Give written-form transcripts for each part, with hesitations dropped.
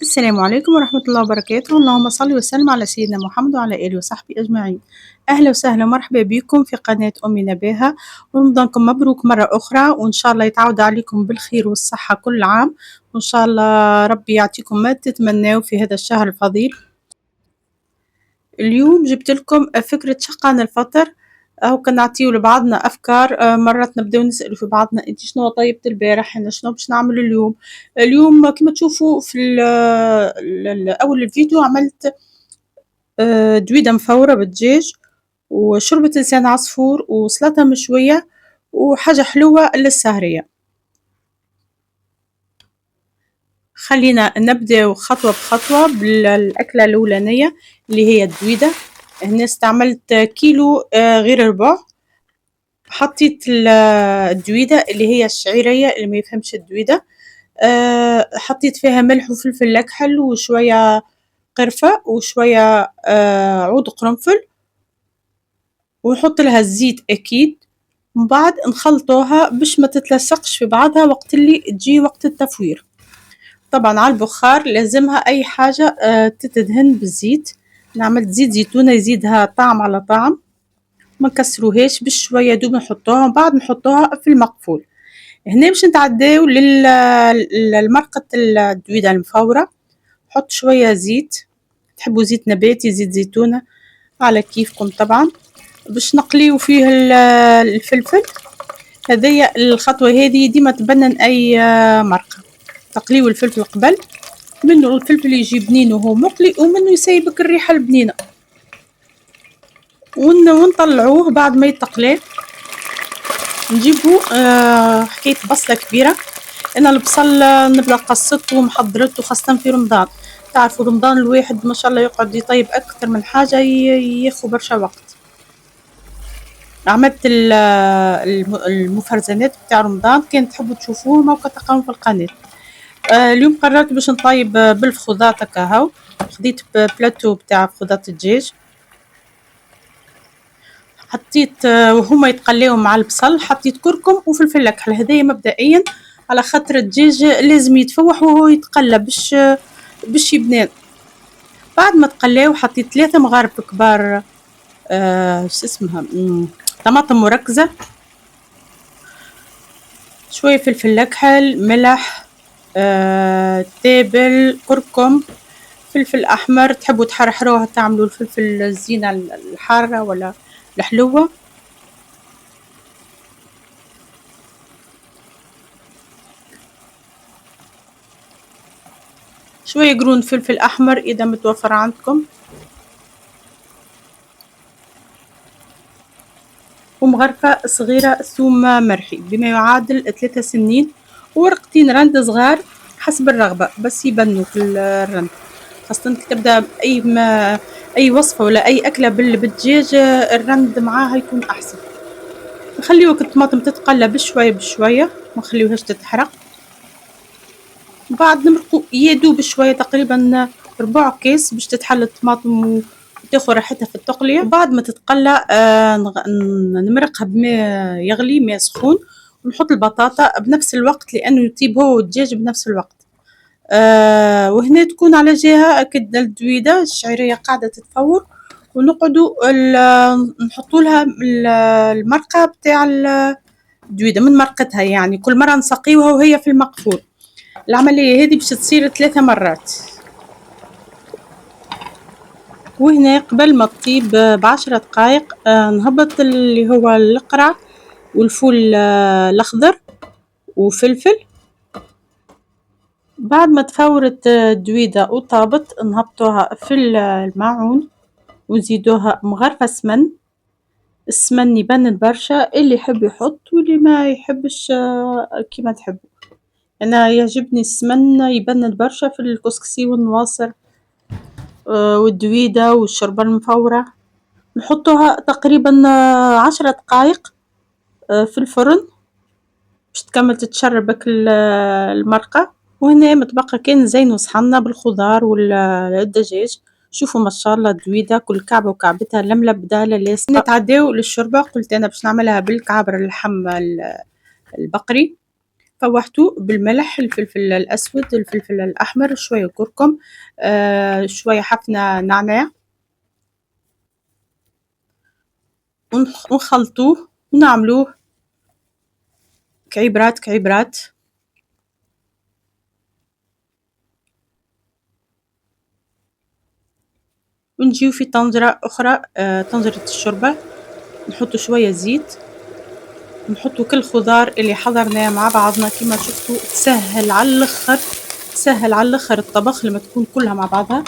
السلام عليكم ورحمة الله وبركاته، اللهم صل وسلم على سيدنا محمد وعلى آله وصحبه أجمعين. أهلا وسهلا ومرحبا بكم في قناة أمي نباهة، ورمضانكم مبروك مرة أخرى، وإن شاء الله يتعود عليكم بالخير والصحة كل عام، وإن شاء الله ربي يعطيكم ما تتمنوا في هذا الشهر الفضيل. اليوم جبت لكم فكرة شقان الفطر، أو كنعطيو لبعضنا أفكار. مرات نبداو نسألو في بعضنا أنتِ شنوا طيبت البارح، أنا شنو باش نعمل اليوم. اليوم كيما تشوفوا في أول الفيديو عملت دويدة مفورة بالدجاج، وشوربة لسان عصفور، وسلطة مشوية، وحاجة حلوة للسهرية. خلينا نبداو خطوة بخطوة بالأكلة الأولانية اللي هي الدويدة. هنا استعملت كيلو غير ربع. حطيت الدويدة اللي هي الشعيرية، اللي ما يفهمش الدويدة. حطيت فيها ملح وفلفل أكحل وشوية قرفة وشوية عود قرنفل، ونحط لها الزيت أكيد. من بعد نخلطوها باش ما تتلصقش في بعضها وقت اللي تجي وقت التفوير. طبعا على البخار لازمها أي حاجة تتدهن بالزيت. نعمل زيت زيتونة يزيدها طعم على طعم، ما نكسروهاش بشويه دوب نحطوها، ومن بعد نحطوها في المقفول. هنا باش نتعداو للمرقة الدويدة المفورة. نحط شويه زيت، تحبوا زيت نباتي زيت زيتونة على كيفكم طبعا، باش نقليو فيه الفلفل. هذيا الخطوة هذه ديما تبنن أي مرقة، تقليو الفلفل قبل، منه الفلفل يجي بنين وهو مقلي، ومنه يسيبك الريحة البنينة. ونطلعوه بعد ما يتقلي. نجيبو حكاية بصلة كبيرة. أنا البصل نبدا قصته ومحضرته، خاصة في رمضان. تعرفوا رمضان الواحد ما شاء الله يقعد يطيب أكثر من حاجة، ياخو برشا وقت. عملت المفرزنات بتاع رمضان، كان تحبوا تشوفوهم أو تلقاهم في القناة. اليوم قررت باش نطيب بالفخوذات هكا. خديت بلاتو بتاع فخوذات الدجاج، حطيت وهما يتقلاو مع البصل، حطيت كركم وفلفل أكحل. هذايا مبدئيا على خاطر الدجاج لازم يتفوح وهو يتقلى باش يبنان. بعد ما تقلاو حطيت 3 مغارب كبار شو اسمها طماطم مركزة، شوية فلفل أكحل، ملح، تابل، كركم، فلفل أحمر. تحبوا تحرحروها تعملوا الفلفل الزينة الحارة ولا الحلوة. شوية قرون فلفل أحمر إذا متوفر عندكم، ومغرفة صغيرة ثوم مرحي بما يعادل 3 سنين، وورقتين رند صغار حسب الرغبة بس يبنوا في الرند. خاصة تبدأ أي وصفة ولا أي أكلة بالدجاج، الرند معاها يكون أحسن. نخليوك الطماطم تتقلى بشوية بشوية، ما نخليوهاش تتحرق. بعد نمرقوا يدوب شوية، تقريبا ربع كيس باش تتحل الطماطم وتاخذ راحتها في التقلية. وبعد ما تتقلى نمرقها بماء يغلي، ماء سخون، ونحط البطاطا بنفس الوقت لأنه يطيب هو والدجاج بنفس الوقت. وهنا تكون على جهة أكد الدويدة الشعيرية قاعدة تتفور، ونقعدوا نحطوا لها المرقة بتاع الدويدة من مرقتها، يعني كل مرة نسقيوها وهي في المقفول. العملية هذه باش تصير 3 مرات. وهنا قبل ما تطيب ب10 دقائق نهبط اللي هو القرع والفول الأخضر وفلفل. بعد ما تفورت الدويدة وطابت نهبطوها في الماعون، ونزيدوها مغرفة سمن. السمن يبنن برشا، اللي يحب يحط واللي ما يحبش كيما تحبوا. أنا يعجبني السمن يبنن برشا في الكسكسي والنواصر والدويدة والشوربة المفورة. نحطوها تقريبا 10 دقائق في الفرن باش تكمل تتشربك المرقة. وهنا متبقى كان نزينو صحننا بالخضار والدجاج. شوفوا ما شاء الله الدويدة كل كعبة وكعبتها لملة بدالة لاصقة. نتعداو للشوربة. قلت أنا باش نعملها بالكعبر اللحم البقري. فوحته بالملح، الفلفل الأسود، الفلفل الأحمر، شوية كركم، شوية حفنة نعناع، ونخلطوه ونعملوه كعبرات كعبرات. ونجيو في طنجرة أخرى، طنجرة الشوربة، نحطو شوية زيت، نحطو كل الخضار اللي حضرناه مع بعضنا. كيما شفتوا تسهل على الاخر، تسهل على الاخر الطبخ لما تكون كلها مع بعضها.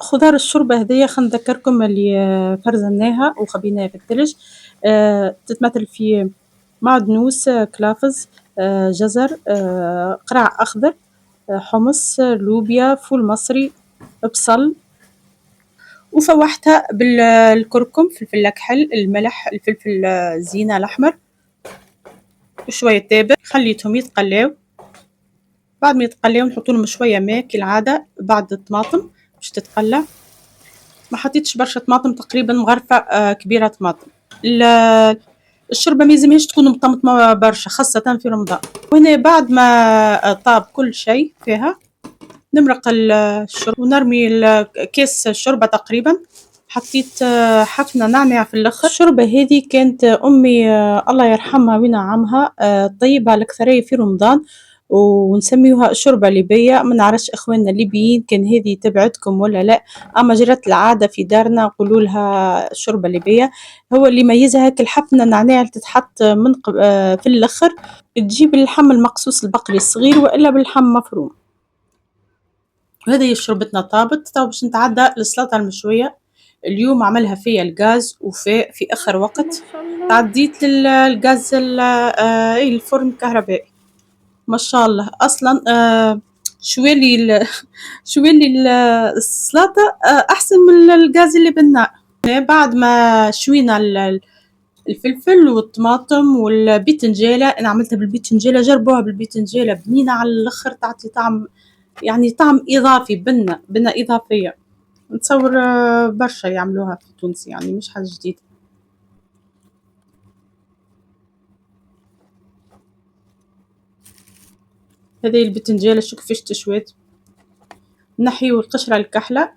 خضار الشوربة هذيا خلينا نذكركم اللي فرزناها وخبيناها في الثلج. تتمثل في معدنوس، كلافز، جزر، قرع أخضر، حمص، لوبيا، فول مصري، بصل. وفوحتها بالكركم، فلفل الكحل، الملح، الفلفل الزينة الأحمر، وشوية تابل. خليتهم يتقلاو. بعد ما يتقلاو نحط لهم شوية ماء كالعادة بعد الطماطم باش تتقلى. ما حطيتش برشا طماطم، تقريبا مغرفة كبيرة طماطم. الشوربة ما يلزمهاش تكون مطمطمة برشا خاصة في رمضان. وهنا بعد ما طاب كل شيء فيها نمرق الشوربة ونرمي كيس الشوربة تقريبا. حطيت حفنة نعناع في الاخر. الشوربة هذه كانت امي الله يرحمها وينعمها طيبها الاكثرية في رمضان، ونسميوها شوربة ليبية. ما نعرفش اخواننا الليبيين كان هذه تبعتكم ولا لا، اما جرت العادة في دارنا نقولوا لها شوربة ليبية. هو اللي يميزها هيك الحفنة النعناع اللي تتحط من في الاخر. تجيب اللحم المقصوص البقري الصغير والا باللحم مفروم. وهذه شربتنا طابت. تو باش نتعدى للسلطة المشوية. اليوم عملها فيا الغاز، في اخر وقت تعديت للغاز الفرن الكهربائي. ما شاء الله اصلا شوالي شوالي السلطة احسن من الغاز اللي بالنار. بعد ما شوينا الفلفل والطماطم والبيتنجيلة، انا عملتها بالبيتنجيلة، جربوها بالبيتنجيلة بنينة على الاخر، تعطي طعم، يعني طعم اضافي، بنة اضافية. نتصور برشا يعملوها في تونس، يعني مش حاجة جديدة. هذه البتنجالة شو كيفاش تشويت. نحيو القشرة الكحلة.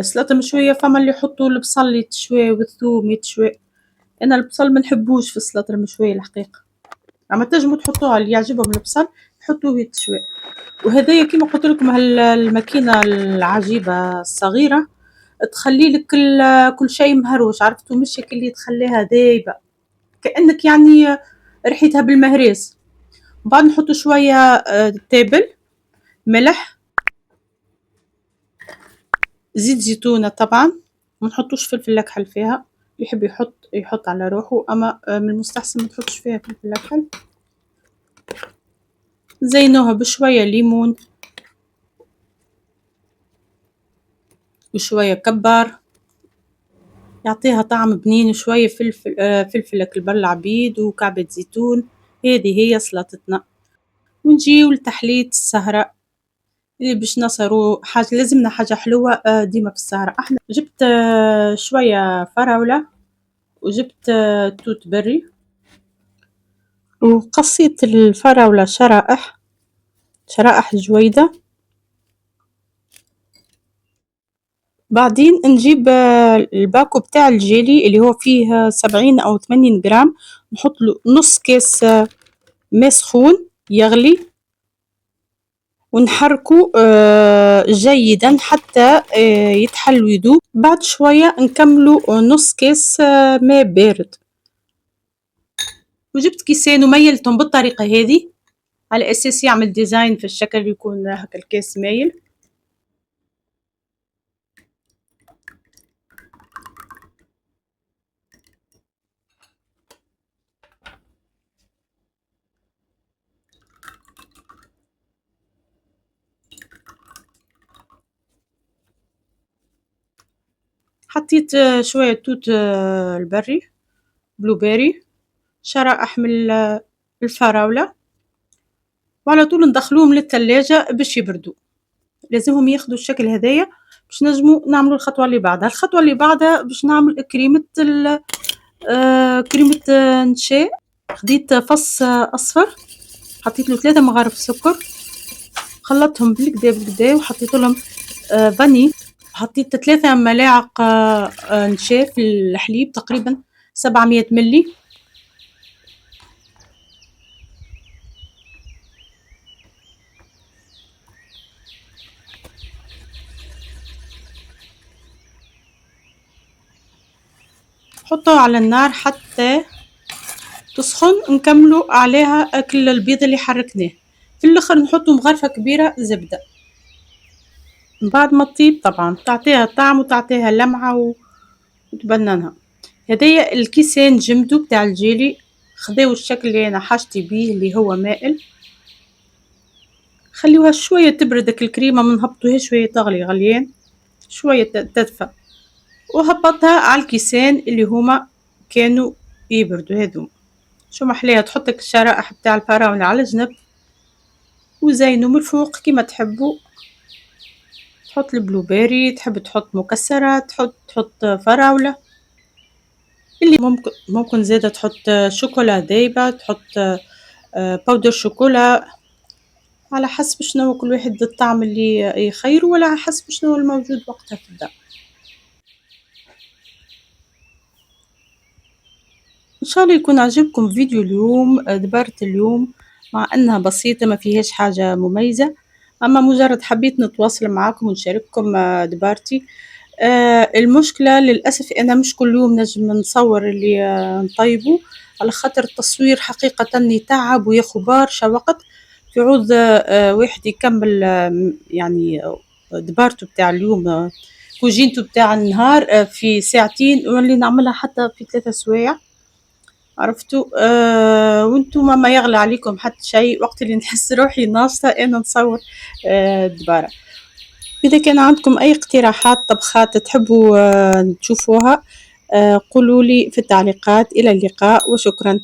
سلطة مشوية فما اللي يحطوا البصل يتشوي والثوم يتشوي. انا البصل ما نحبوش في السلطة المشوية الحقيقة، اما تنجموا تحطوها اللي يعجبهم البصل يحطوه يتشوي. وهذايا كيما قلت لكم الماكينة العجيبة الصغيرة تخلي لك كل شيء مهروش، عرفتوا مش هيك اللي تخليها دايبة كأنك يعني ريحتها بالمهريس. بعد نحط شوية تابل، ملح، زيت زيتونة طبعا. ما نحطوش فلفل اكحل فيها، يحب يحط على روحه، اما من المستحسن ما تحطش فيها فلفل اكحل. زينوها بشوية ليمون وشوية كبار يعطيها طعم بنين، وشوية فلفل الكبر العبيد وكعبة زيتون. هذه هي سلطتنا. ونجيو لتحلية السهرة اللي باش نصروا حاجة، لازمنا حاجة حلوة ديما في السهرة. احنا جبت شوية فراولة، وجبت توت بري، وقصيت الفراولة شرائح، شرائح جويدة. بعدين نجيب الباكو بتاع الجيلي اللي هو فيه 70 أو 80 جرام، نحط له نص كيس ماء سخون يغلي، ونحركه جيدا حتى يتحل ويذوب. بعد شوية نكملو نص كيس ماء بارد. وجبت كيسين وميلتهم بالطريقة هذه على أساس يعمل ديزاين في الشكل، يكون هكا الكيس مايل. حطيت شوية توت البري، بلو بيري، شرائح من الفراولة، وعلى طول ندخلوهم للثلاجة باش يبردوا. لازمهم ياخدوا الشكل هذايا باش نجمو نعملو الخطوة اللي بعدها. الخطوة اللي بعدها باش نعمل كريمة كريمة نشا. خديت فص أصفر، حطيت له 3 مغارف سكر، خلطتهم بالكدا بالكدا وحطيت لهم فاني. حطيت 3 ملاعق نشا في الحليب، تقريبا 700 ملي. حطوه على النار حتى تسخن، نكملوا عليها كل البيض اللي حركناه. في الاخر نحطوا مغرفة كبيرة زبدة. من بعد ما تطيب طبعا تعطيها طعم وتعطيها لمعة وتبننها. هدايا الكيسين جمدو بتاع الجيلي، خذاو الشكل اللي انا حاجتي بيه اللي هو مائل. خليوها شوية تبرد الكريمة، ما نهبطوهاش شوية تغلي غليان، شوية تدفى. وهبطها على الكيسين اللي هما كانوا يبردوا هذو. شو محليها، تحطك الشرائح بتاع الفراولة على جنب وزينوا من الفوق كيما تحبوا. تحط البلوبيري، تحب تحط مكسرات، تحط فراولة اللي ممكن زيادة تحط شوكولا دايبة، تحط باودر شوكولا، على حسب شنو كل واحد الطعم اللي يخيره، ولا على حسب شنو الموجود وقتها في الدار. ان شاء الله يكون عجبكم فيديو اليوم، دبارة اليوم مع انها بسيطة ما فيهاش حاجة مميزة، اما مجرد حبيت نتواصل معاكم ونشارككم دبارتي. المشكلة للأسف أنا مش كل يوم نجم نصور اللي نطيبه، على خاطر التصوير حقيقة يتعب وياخو برشا وقت. في عوض واحد يكمل يعني دبارته بتاع اليوم، كوجينته بتاع النهار في ساعتين، واللي نعملها حتى في 3 سوايع. عرفتوا وانتم ما يغلى عليكم حتى شيء، وقت اللي نحس روحي ناشطة أنا نصور دبارة. إذا كان عندكم أي اقتراحات طبخات تحبوا تشوفوها، قولوا لي في التعليقات. إلى اللقاء وشكرا.